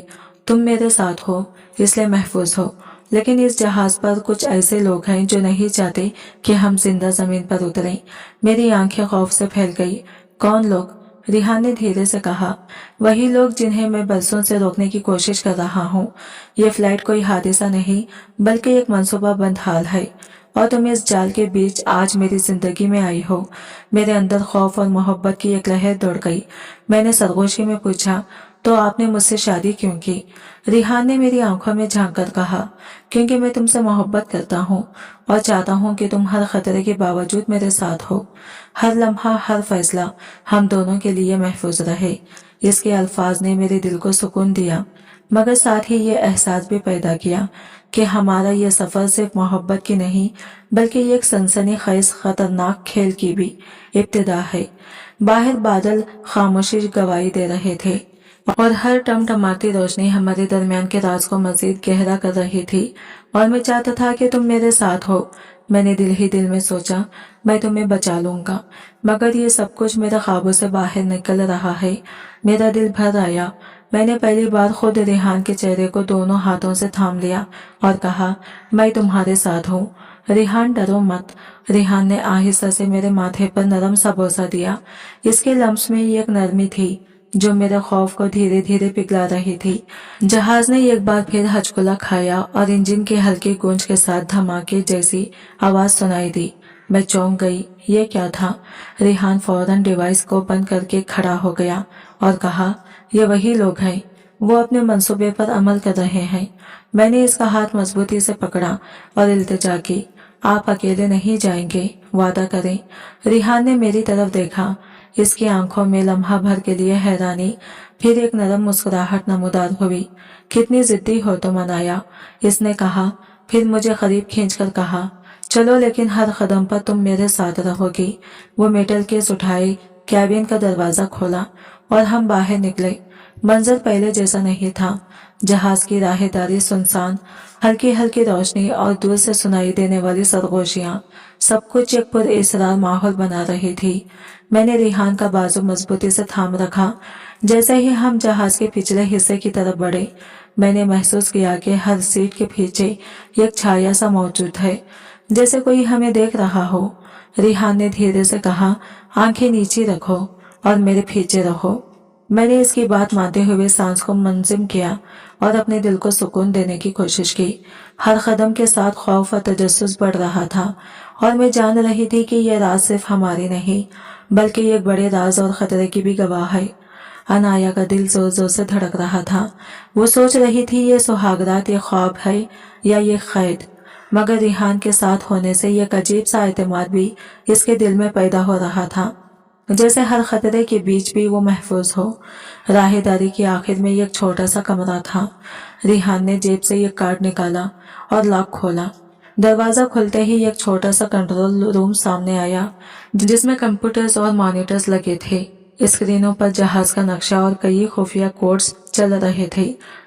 तुम मेरे साथ हो, इसलिए महफूज हो, लेकिन इस जहाज पर कुछ ऐसे लोग हैं जो नहीं चाहते कि हम जिंदा जमीन पर उतरें। मेरी आंखें खौफ से फैल गई। कौन लोग? रिहान ने धीरे से कहा, वही लोग जिन्हें मैं बरसों से रोकने की कोशिश कर रहा हूँ। ये फ्लाइट कोई हादसा नहीं, बल्कि एक मंसूबाबंद हाल है, और तुम इस जाल के बीच आज मेरी जिंदगी में आई हो। मेरे अंदर खौफ और मोहब्बत की एक लहर दौड़ गई। मैंने सरगोशी में पूछा, तो आपने मुझसे शादी क्यों की? रिहान ने मेरी आंखों में झांक कर कहा, क्योंकि मैं तुमसे मोहब्बत करता हूँ और चाहता हूँ कि तुम हर खतरे के बावजूद मेरे साथ हो। हर लम्हा, हर फैसला हम दोनों के लिए महफूज रहे। इसके अल्फाज ने मेरे दिल को सुकून दिया, मगर साथ ही ये एहसास भी पैदा किया कि हमारा ये सफर सिर्फ मोहब्बत की नहीं, बल्कि एक सनसनीखेज खतरनाक खेल की भी इब्तिदा है। बाहर बादल खामोशी गवाही दे रहे थे और हर टमटमाती रोशनी हमारे दरमियान के राज को मजीद गहरा कर रही थी, और मैं चाहता था कि तुम मेरे साथ हो। मैंने दिल ही दिल में सोचा, मैं तुम्हें बचा लूंगा, मगर ये सब कुछ मेरे ख्वाबों से बाहर निकल रहा है। मेरा दिल भर आया। मैंने पहली बार खुद रिहान के चेहरे को दोनों हाथों से थाम लिया और कहा, मैं तुम्हारे साथ हूँ। रिहान, डरो मत। रिहान ने आहिस्ता से मेरे माथे पर नरम सा बोसा दिया। इसके लम्स में एक नरमी थी जो मेरे खौफ को धीरे धीरे पिघला रही थी। जहाज ने एक बार फिर हचकुला खाया और इंजन के हल्के गूंज के साथ धमाके जैसी आवाज सुनाई दी। मैं चौंक गई। ये क्या था? रिहान फौरन डिवाइस को बंद करके खड़ा हो गया और कहा, ये वही लोग हैं, वो अपने मंसूबे पर अमल कर रहे हैं। मैंने इसका हाथ मजबूती से पकड़ा और इल्तिजा की, आप अकेले नहीं जाएंगे, वादा करें। रिहान ने मेरी तरफ देखा। इसकी आंखों में लम्हा भर के लिए हैरानी, फिर एक नरम मुस्कुराहट नमूदार हुई। कितनी जिद्दी हो तुम अनाया, इसने कहा, फिर मुझे करीब खींचकर कहा, चलो, लेकिन हर कदम पर तुम मेरे साथ रहोगी। वो मेटल केस उठाए, कैबिन का दरवाजा खोला और हम बाहर निकले। मंजर पहले जैसा नहीं था। जहाज की राहेदारी सुनसान, हल्की हल्की रोशनी और दूर से सुनाई देने वाली सरगोशियां, सब कुछ एक पुरअसरार माहौल बना रही थी। मैंने रिहान का बाजू मजबूती से थाम रखा। जैसे ही हम जहाज के पिछले हिस्से की तरफ बढ़े, मैंने महसूस किया कि हर सीट के पीछे एक छाया सा मौजूद है, जैसे कोई हमें देख रहा हो। रिहान ने धीरे से कहा, आंखें नीचे रखो और मेरे पीछे रहो। मैंने इसकी बात मानते हुए सांस को मंजिम किया और अपने दिल को सुकून देने की कोशिश की। हर कदम के साथ खौफ और तजस्सुस बढ़ रहा था और मैं जान रही थी कि यह राज सिर्फ हमारी नहीं बल्कि एक बड़े राज और खतरे की भी गवाह है। अनाया का दिल जोर जोर से धड़क रहा था। वो सोच रही थी ये सुहागरात ये ख्वाब है या ये कैद, मगर रिहान के साथ होने से एक अजीब सा एतमाद भी इसके दिल में पैदा हो रहा था, जैसे हर खतरे के बीच भी वो महफूज हो। राहदारी के आखिर में एक छोटा सा कमरा था। रिहान ने जेब से एक कार्ड निकाला और लॉक खोला। दरवाजा खुलते ही एक छोटा सा कंट्रोल रूम सामने आया जिसमें कंप्यूटर्स और मॉनिटर्स लगे थे। स्क्रीनों पर जहाज का नक्शा और कई खुफिया कोड्स चल रहे थे।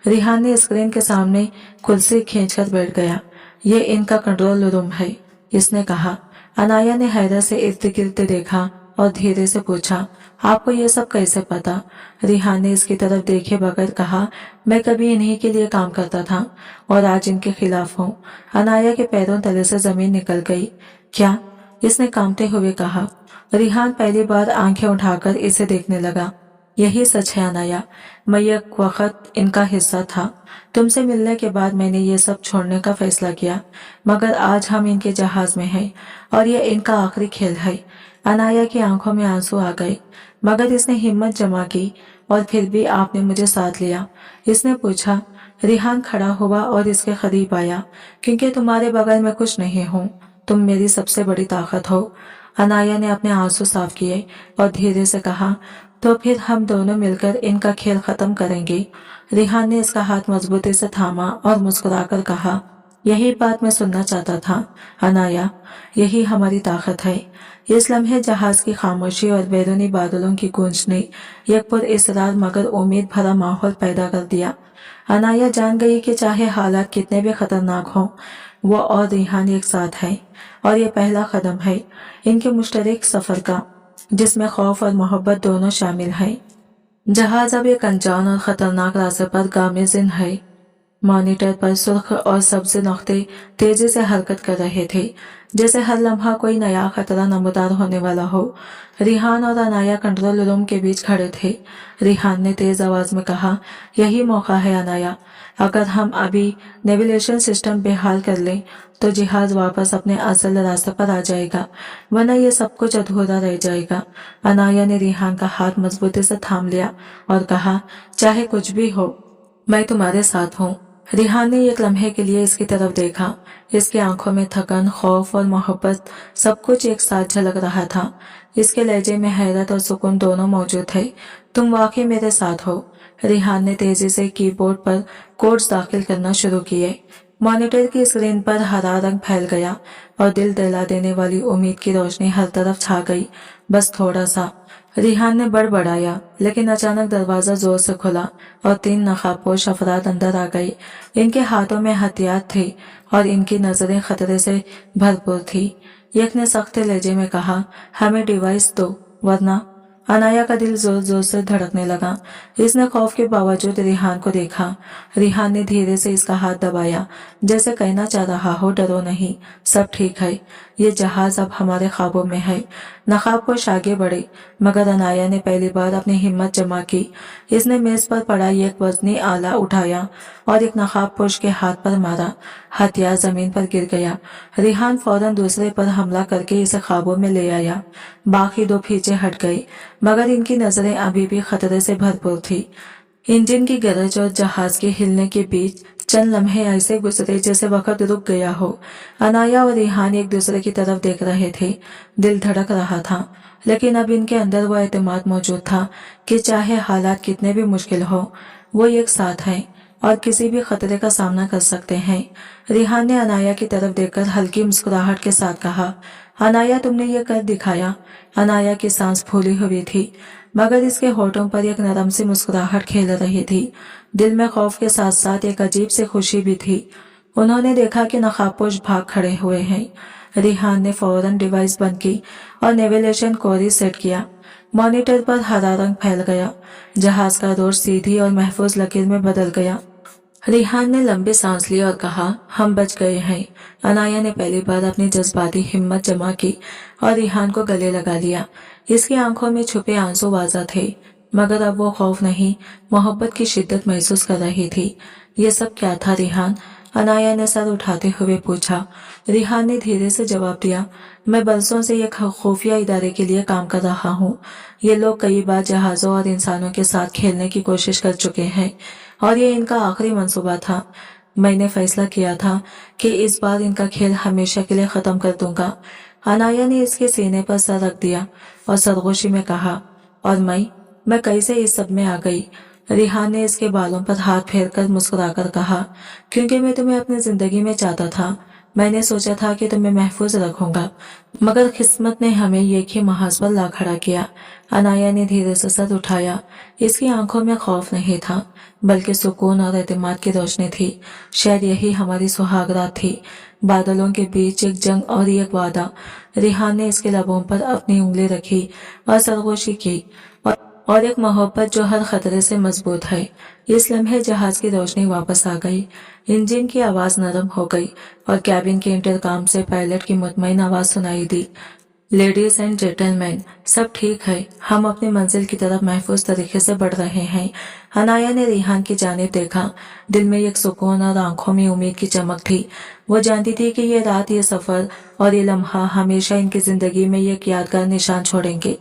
रिहान ने स्क्रीन के सामने कुर्सी खींचकर बैठ गया। ये इनका कंट्रोल रूम है, इसने कहा। अनाया ने हैरत से इर्द गिर्द देखा और धीरे से पूछा, आपको ये सब कैसे पता? रिहान ने इसकी तरफ देखे बगैर कहा, मैं कभी इन्हीं के लिए काम करता था और आज इनके खिलाफ हूँ। अनाया के पैरों तले से जमीन निकल गई। क्या? इसने कांपते हुए कहा। रिहान पहली बार आंखें उठाकर इसे देखने लगा। यही सच है अनाया, मैं एक वक्त इनका हिस्सा था। तुमसे मिलने के बाद मैंने ये सब छोड़ने का फैसला किया, मगर आज हम इनके जहाज में हैं और ये इनका आखिरी खेल है। अनाया की आंखों में आंसू आ गए, मगर इसने हिम्मत जमा की। और फिर भी आपने मुझे साथ लिया? इसने पूछा। रिहान खड़ा हुआ और इसके करीब आया। क्योंकि तुम्हारे बगैर मैं कुछ नहीं हूँ, तुम मेरी सबसे बड़ी ताकत हो। अनाया ने अपने आंसू साफ किए और धीरे से कहा, तो फिर हम दोनों मिलकर इनका खेल खत्म करेंगे। रिहान ने इसका हाथ मजबूती से थामा और मुस्कुराकर कहा, यही बात मैं सुनना चाहता था अनाया, यही हमारी ताकत है। इस लम्हे जहाज की खामोशी और बैरूनी बादलों की गूंज ने एक पुरइसरार मगर उम्मीद भरा माहौल पैदा कर दिया। अनाया जान गई कि चाहे हालात कितने भी खतरनाक हों, वो और रिहान एक साथ है और ये पहला कदम है इनके मुश्तरक सफर का, जिसमें खौफ और मोहब्बत दोनों शामिल हैं। जहाज अब एक अनजान और खतरनाक रास्ते पर गामज़िन है। मॉनिटर पर सुर्ख और सब्ज नक्शे तेजी से हरकत कर रहे थे, जैसे हर लम्हा कोई नया खतरा नमदार होने वाला हो। रिहान और अनाया कंट्रोल रूम के बीच खड़े थे। रिहान ने तेज आवाज में कहा, यही मौका है अनाया, अगर हम अभी नेविगेशन सिस्टम बेहाल कर लें तो जहाज वापस अपने असल रास्ते पर आ जाएगा, वरना ये सब कुछ अधूरा रह जाएगा। अनाया ने रिहान का हाथ मजबूती से थाम लिया और कहा, चाहे कुछ भी हो, मैं तुम्हारे साथ हूँ। रिहान ने एक लम्हे के लिए इसकी तरफ देखा। इसकी आंखों में थकन, खौफ और मोहब्बत सब कुछ एक साथ झलक रहा था। इसके लहजे में हैरत और सुकून दोनों मौजूद थे। तुम वाकई मेरे साथ हो। रिहान ने तेजी से कीबोर्ड पर कोड्स दाखिल करना शुरू किए। मॉनिटर की स्क्रीन पर हरा रंग फैल गया और दिल दहला देने वाली उम्मीद की रोशनी हर तरफ छा गई। बस थोड़ा सा, रिहान ने बड़बड़ाया, लेकिन अचानक दरवाजा जोर से खुला और 3 नकाबपोश अफराद अंदर आ गए। इनके हाथों में हथियार थे और इनकी नजरें खतरे से भरपूर थी। एक ने सख्त लहजे में कहा, हमें डिवाइस दो वरना। अनाया का दिल जोर जोर से धड़कने लगा। इसने खौफ के बावजूद रिहान को देखा। रिहान ने धीरे से इसका हाथ दबाया, जैसे कहना चाह रहा हो, डरो नहीं, सब ठीक है, ये जहाज अब हमारे ख्वाबों में है। नकाबपोश आगे बढ़े, मगर अनाया ने पहली बार अपनी हिम्मत जमा की। इसने मेज पर पड़ा एक वजनी आला उठाया और एक नकाबपोश के हाथ पर मारा। हथियार जमीन पर गिर गया। रिहान फौरन दूसरे पर हमला करके इसे काबू में ले आया। बाकी 2 पीछे हट गए, मगर इनकी नजरें अभी भी खतरे से भरपूर थी। इंजन की गरज और जहाज के हिलने के बीच चंद लम्हे ऐसे गुजरे जैसे वक्त रुक गया हो। अनाया और रिहान एक दूसरे की तरफ देख रहे थे। दिल धड़क रहा था, लेकिन अब इनके अंदर वो एतमाद मौजूद था कि चाहे हालात कितने भी मुश्किल हो, वो एक साथ हैं और किसी भी खतरे का सामना कर सकते हैं। रिहान ने अनाया की तरफ देखकर हल्की मुस्कुराहट के साथ कहा, अनाया, तुमने ये कर दिखाया। अनाया की सांस फूली हुई थी, मगर इसके होठों पर एक नरम सी मुस्कुराहट खेल रही थी। दिल में खौफ के साथ साथ एक अजीब सी खुशी भी थी। उन्होंने देखा कि नकाबपोश भाग खड़े हुए हैं। रिहान ने फौरन डिवाइस बंद की और नेविगेशन कोरी सेट किया। मॉनिटर पर हरा रंग फैल गया। जहाज का रोड सीधी और महफूज लकीर में बदल गया। रिहान ने लंबी सांस ली और कहा, हम बच गए हैं। अनाया ने पहली बार अपनी जज्बाती हिम्मत जमा की और रिहान को गले लगा लिया। इसकी आंखों में छुपे आंसू वाज़ा थे, मगर अब वो खौफ नहीं, मोहब्बत की शिद्दत महसूस कर रही थी। ये सब क्या था रिहान? अनाया ने सर उठाते हुए पूछा। रिहान ने धीरे से जवाब दिया, मैं बरसों से ये खुफिया इदारे के लिए काम कर रहा हूँ। ये लोग कई बार जहाजों और इंसानों के साथ खेलने की कोशिश कर चुके हैं और ये इनका आखिरी मंसूबा था। मैंने फैसला किया था कि इस बार इनका खेल हमेशा के लिए खत्म कर दूंगा। अनाया ने इसके सीने पर सर रख दिया और सरगोशी में कहा, और मैं कैसे इस सब में आ गई? रिहान ने इसके बालों पर हाथ फेरकर मुस्कुराकर कहा, क्योंकि मैं तुम्हें अपनी जिंदगी में चाहता था। मैंने सोचा था कि तुम्हें महफूज रखूंगा, मगर किस्मत ने हमें एक ही महाज पर ला खड़ा किया। अनाया ने धीरे से सर उठाया। इसकी आंखों में खौफ नहीं था, बल्कि सुकून और एतमाद की रोशनी थी। शायद यही हमारी सुहागरात थी, बादलों के बीच एक जंग और एक वादा। रिहान ने इसके लबों पर अपनी उंगली रखी और सरगोशी की, और एक मोहब्बत जो हर खतरे से मजबूत है। इस लम्हे जहाज की रोशनी वापस आ गई, इंजन की आवाज नरम हो गई और कैबिन के इंटरकॉम से पायलट की मुतमईन आवाज सुनाई दी, लेडीज एंड जेंटलमैन, सब ठीक है, हम अपनी मंजिल की तरफ महफूज तरीके से बढ़ रहे हैं। अनाया ने रिहान की जानिब देखा। दिल में एक सुकून और आंखों में उम्मीद की चमक थी। वो जानती थी कि ये रात, ये सफर और ये लम्हा हमेशा इनकी जिंदगी में एक यादगार निशान छोड़ेंगे।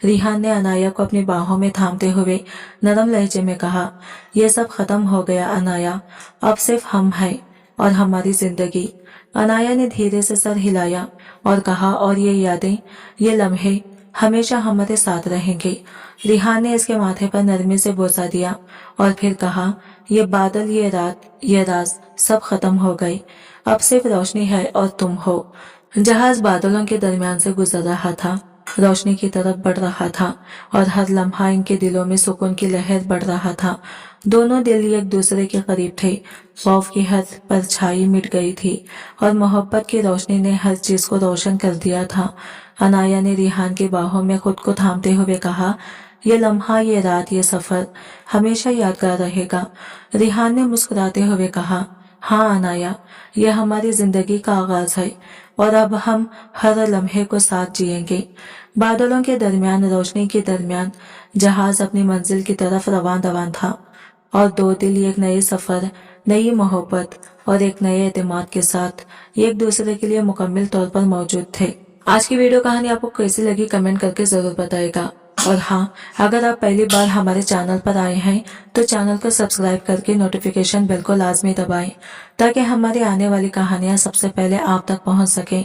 रिहान ने अनाया को अपनी बाहों में थामते हुए नरम लहजे में कहा, यह सब खत्म हो गया अनाया, अब सिर्फ हम हैं और हमारी जिंदगी। अनाया ने धीरे से सर हिलाया और कहा, और ये यादें, ये लम्हे हमेशा हमारे साथ रहेंगे। रिहान ने इसके माथे पर नरमी से बोसा दिया और फिर कहा, ये बादल, ये रात, ये राज सब खत्म हो गए, अब सिर्फ रोशनी है और तुम हो। जहाज बादलों के दरमियान से गुजर रहा था, रोशनी की तरफ बढ़ रहा था और हर लम्हा इनके दिलों में सुकून की लहर बढ़ रहा था। दोनों दिल एक दूसरे के करीब थे। खौफ की हर परछाई मिट गई थी और मोहब्बत की रोशनी ने हर चीज को रोशन कर दिया था। अनाया ने रिहान की बाहों में खुद को थामते हुए कहा, ये लम्हा, ये रात, ये सफर हमेशा यादगार रहेगा। रिहान ने मुस्कुराते हुए कहा, हाँ अनाया, ये हमारी जिंदगी का आगाज है और अब हम हर लम्हे को साथ जिएंगे। बादलों के दरमियान, रोशनी के दरमियान जहाज अपनी मंजिल की तरफ रवान था और दो दिल एक नए सफर, नई मोहब्बत और एक नए एतमाद के साथ एक दूसरे के लिए मुकम्मल तौर पर मौजूद थे। आज की वीडियो कहानी आपको कैसी लगी कमेंट करके जरूर बताएगा। और हाँ, अगर आप पहली बार हमारे चैनल पर आए हैं तो चैनल को सब्सक्राइब करके नोटिफिकेशन बेल को लाजमी दबाएं, ताकि हमारी आने वाली कहानियां सबसे पहले आप तक पहुंच सकें।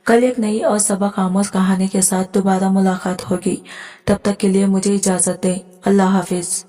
कल एक नई और सबक आमोज कहानी के साथ दोबारा मुलाकात होगी। तब तक के लिए मुझे इजाजत दें। अल्लाह हाफिज।